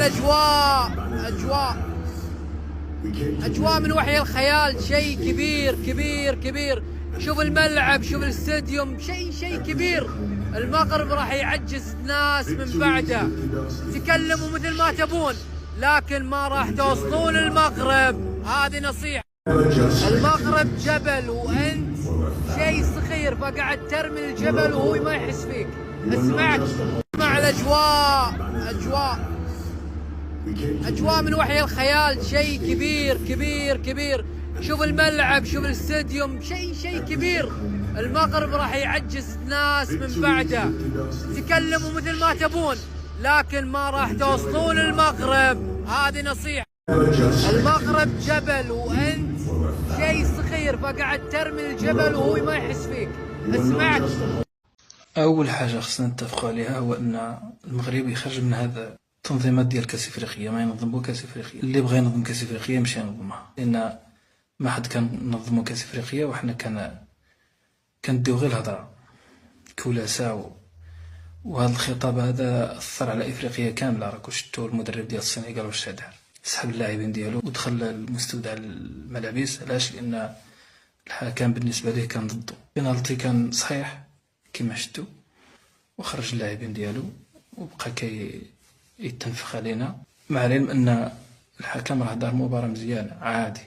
اجواء اجواء من وحي الخيال، شيء كبير كبير كبير. شوف الملعب، شوف الاستاديوم، شيء كبير. المغرب راح يعجز ناس من بعده. تكلموا مثل ما تبون لكن ما راح توصلون المغرب، هذه نصيحة. المغرب جبل وانت شيء صغير، فقاعد ترمي الجبل وهو ما يحس فيك. اسمع الاجواء، اجواء من وحي الخيال، شيء كبير كبير كبير. شوف الملعب، شوف الاستاديوم، شيء كبير. المغرب راح يعجز ناس من بعده. تكلموا مثل ما تبون لكن ما راح توصلون المغرب، هذه نصيحة. المغرب جبل وانت شيء صغير، فقاعد ترمي الجبل وهو ما يحس فيك. اسمع، اول حاجه خصنا نتفقوا عليها هو ان المغرب يخرج من هذا التنظيمات ديال كاس افريقيا، ما ينظموا كاس افريقيا. اللي بغى ينظم كاس افريقيا يمشي ينظمها، لان ما حد كان نظموا كاس افريقيا وحنا كنديو غير الهضره كولاسا. وهذا الخطاب هذا اثر على افريقيا كامله. راكو شفتوا المدرب ديال السنغال واش دار، سحب اللاعبين ديالو ودخل المستودع الملابس. علاش؟ لان الحكم بالنسبه ليه كان ضده. بينالتي كان صحيح كما شفتوا، وخرج اللاعبين ديالو وبقى يتنفخ علينا، مع العلم ان الحكم راه دار مباراه مزيانه عادي،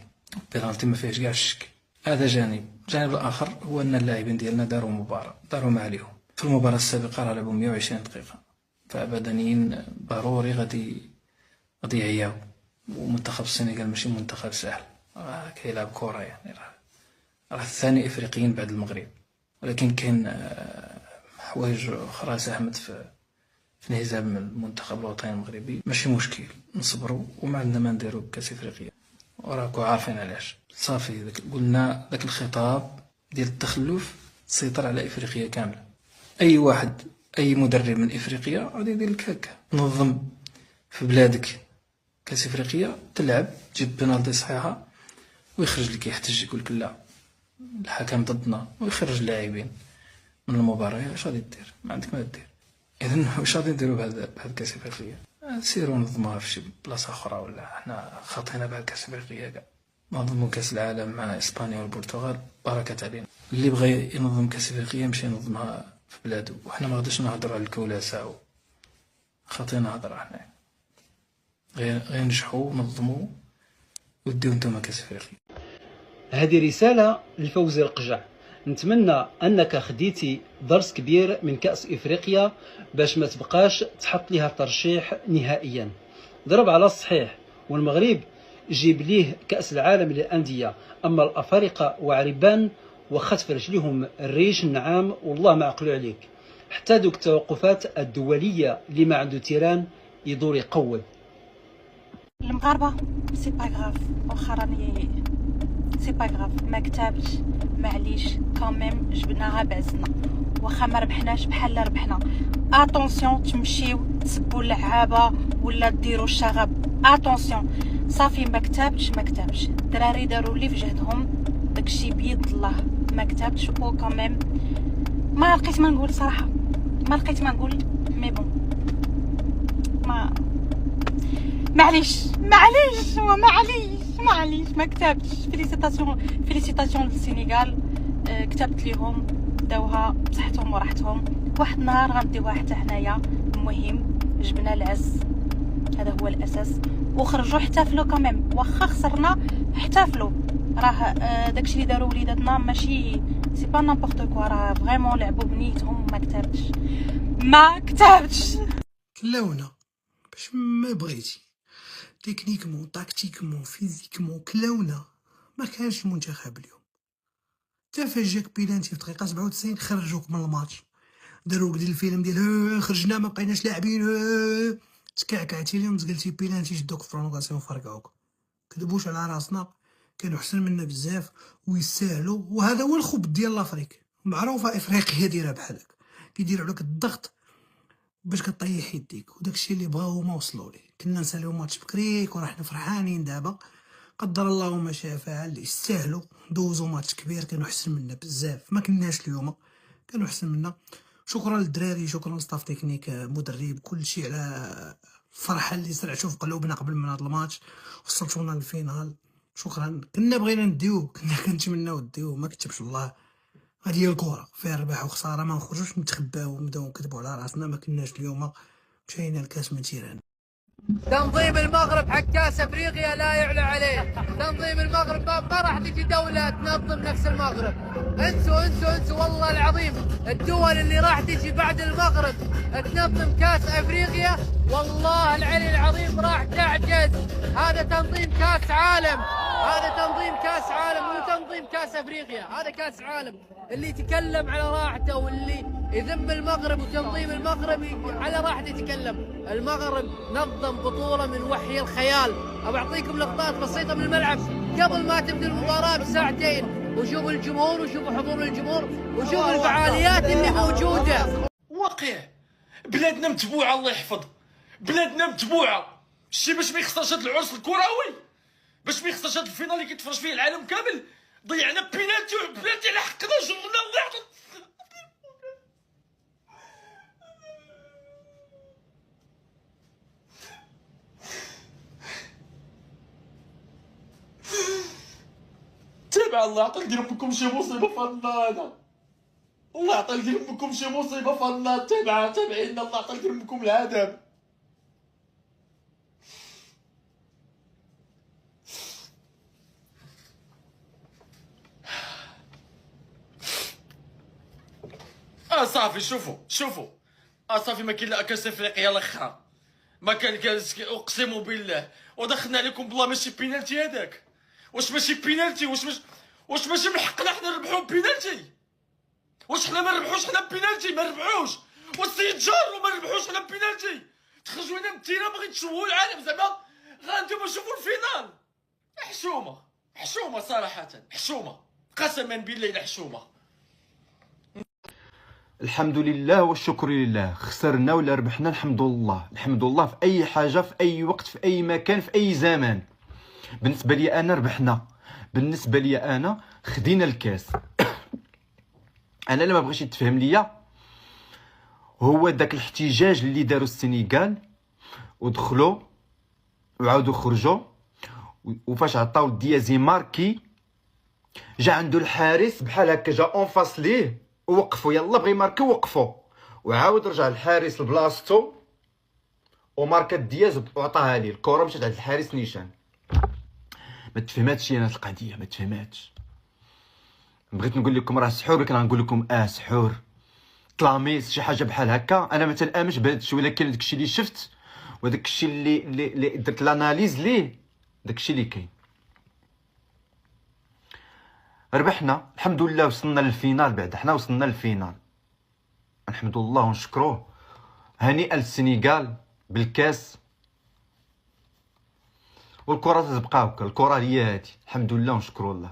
بينالتي ما فيهش كاع الشك. هذا جانب. الجانب الاخر هو ان اللاعبين ديالنا داروا ما عليهم. في المباراه السابقه راه لعبوا 120 دقيقه، فبدنيين ضروري غادي يعياو. ومنتخب السنغال ماشي منتخب سهل، كيلعب كره يعني، راه ثاني افريقيين بعد المغرب. ولكن كاين حوايج اخرى ساهمت في انهزام المنتخب الوطني المغربي. ماشي مشكل، نصبروا وما عندنا ما نديروا بكاس افريقيا، وراكو عارفين علاش. صافي قلنا داك الخطاب ديال التخلف سيطر على افريقيا كامله. اي واحد، اي مدرب من افريقيا غادي يدير لك هكا. نظم في بلادك كاس افريقيا، تلعب، تجيب بينالتي صحيحه، ويخرج لك يحتج يقول لك لا الحكم ضدنا، ويخرج اللاعبين من المباراه. واش غادي دير؟ ما عندك ما دير. اذا واش غادي نديروا بهذا كاس افريقيا؟ سيروا نظموها في شي بلاصه اخرى، ولا حنا خاطينا بهذا كاس افريقيا كاع. نظموا كاس العالم مع اسبانيا والبرتغال، بركه علينا. اللي بغى ينظم كاس افريقيا يمشي ينظمها في بلادو، وحنا ما غاديش نهضروا على الكولاسا. خاطينا هضره حنا، غير نجحوا ونظموا وديو نتوما كاس افريقيا. هذه رسالة لفوزي القجع. نتمنى أنك خديتي درس كبير من كأس إفريقيا باش ما تبقاش تحط لها ترشيح نهائيا. ضرب على الصحيح، والمغرب جيب ليه كأس العالم للأندية. أما الأفارقة وعربان واخا تفرش لهم الريش النعام والله ما عقلوا عليك. حتى دوك التوقفات الدولية اللي ما عنده تيران يدور يقود. المغاربه سي با غاف، واخا راني سي با غاف ما كتبتش، معليش كاميم جبناها بعزنا، واخا ما ربحناش بحال ربحنا. اتونسيون تمشيو تسبوا اللعابه ولا ديروا الشغب، اتونسيون. صافي ما كتبتش الدراري داروا اللي في جهدهم، داكشي بيد الله. ما كتبتش او كاميم ما لقيت ما نقول صراحه، ما لقيت ما نقول. مي بون معليش ما كتبتش. فيليسيتاسيون للسنغال، كتبت ليهم داوها بصحتهم وراحتهم. واحد النهار غنديوها حتى حنايا. المهم جبنا العز، هذا هو الاساس. وخرجوا احتفلوا كمان، واخا خسرنا احتفلوا. راه داكشي اللي داروا وليداتنا ماشي سي با نامبورط كوا، راه فريمون لعبوا بنيتهم. ما كتبتش كلاونا باش ما بغيتي، تكنيكمون تاكتيكمون فيزيكمون كلاونا. ما كانش المنتخب اليوم. تا فاش جاك بيلانتي في دقيقه 97 خرجوك من الماتش، داروك ديال الفيلم ديال خرجنا ما بقيناش لاعبين، تكعكعتي لهم تقلتي بيلانتي، شدوك في البرونغاسيون وفرقعوك. كذبوش على راسنا، كانوا احسن منا بزاف ويستاهلوا. وهذا هو الخبط ديال لافريك، معروفه افريقيا دايره بحالك، كيديروا عليك الضغط باش كطيح يديك. وداكشي اللي بغاو ما وصلوا ليه. كنا نساليو ماتش بكريك وراحنا فرحانين. دابا قدر الله ما شاء فعل، يستاهلوا. دوزو ماتش كبير، كانوا احسن منا بزاف، ما كناش اليوم، كانوا احسن منا. شكرا للدراري، شكرا للستاف تكنيك، مدرب، كل شيء على الفرحه اللي زرعتو في قلوبنا قبل من هذا الماتش وصلتونا للفينال. شكرا. كنا بغينا نديوه، كنا كنتمناو نديوه، ما كتبش الله. هذه هي الكره، فيها رباح وخساره، ما نخرجوش نتخباو ونبداو نكذبوا على راسنا. ما كناش اليوم، مشينا الكاس من تيران. تنظيم المغرب حق كاس افريقيا لا يعلى عليه. تنظيم المغرب ما راح تجي دوله تنظم نفس المغرب. انسوا والله العظيم. الدول اللي راح تجي بعد المغرب تنظم كاس افريقيا والله العلي العظيم راح تعجز. هذا تنظيم كاس عالم، هذا تنظيم كاس عالم مو تنظيم كاس افريقيا. هذا كاس عالم. اللي يتكلم على راحته واللي يذم المغرب وتنظيم المغرب على راحته يتكلم. المغرب نظم بطولة من وحي الخيال. أبعطيكم لقطات بسيطة من الملعب قبل ما تبدأ المباراة بساعتين، وشوفوا الجمهور وشوفوا حضور الجمهور وشوفوا الفعاليات اللي موجودة. واقع بلادنا متبوعة، الله يحفظ بلادنا متبوعة. شتي باش ما يخسرش هاد العرس الكروي، باش ما يخسرش هاد الفينال اللي كيتفرج فيه العالم كامل، ضيعنا بينالتي على حقنا جلنا الله يعطيك. تابع الله يعطي لدير امكم شي مصيبه فنانه، الله يعطي لدير امكم شي مصيبه فنانه. تابعين الله يعطي لدير امكم العذاب. صافي شوفوا صافي ما كاين لا كاس افريقيا الاخرى، ما كان كاس، اقسم بالله. ودخلنا عليكم بالله ماشي بينالتي هذاك. واش ماشي بينالتي؟ واش ماشي من حقنا حنا نربحو بينالتي؟ واش حنا ما نربحوش حنا بينالتي؟ ما نربحوش. والسيد جارو ما نربحوش حنا بينالتي. تخرجوا لنا من التيران باغي تشوهوا العالم زعما. غانتوما شوفوا الفينال. حشومه صراحه، حشومه قسما بالله الا حشومه. الحمد لله والشكر لله. خسرنا ولا ربحنا الحمد لله. الحمد لله في اي حاجه، في اي وقت، في اي مكان، في اي زمان. بالنسبه لي انا ربحنا، بالنسبه لي انا خدينا الكاس. انا اللي ما بغيتش يتفهم ليا هو داك الاحتجاج اللي داروا السنغال ودخلوا وعاودوا خرجوا، وفاش عطاو ديازي ماركي جا عنده الحارس بحال هكا، جا اون فاس ليه ووقفوا، يلا بغي ماركي وقفوا، وعاود رجع الحارس لبلاصتو وماركات دياز وعطاها ليه. الكره مشات عند الحارس نيشان. ما تفهماتش انا القضيه، ما تفهماتش. بغيت نقول لكم راه سحور، ولكن غنقول لكم سحور طلاميس شي حاجه بحال هكا. انا ما تنامنش بهذا الشيء، ولكن داكشي اللي شفت وداك الشيء اللي درت لاناليز ليه، داك الشيء اللي كاين. ربحنا الحمد لله، وصلنا للفينال. بعد حنا وصلنا للفينال، نحمد الله ونشكروه. هنيئا للسنغال بالكاس، والكره تبقى هكا. الكره هي هادي، الحمد لله ونشكروا الله.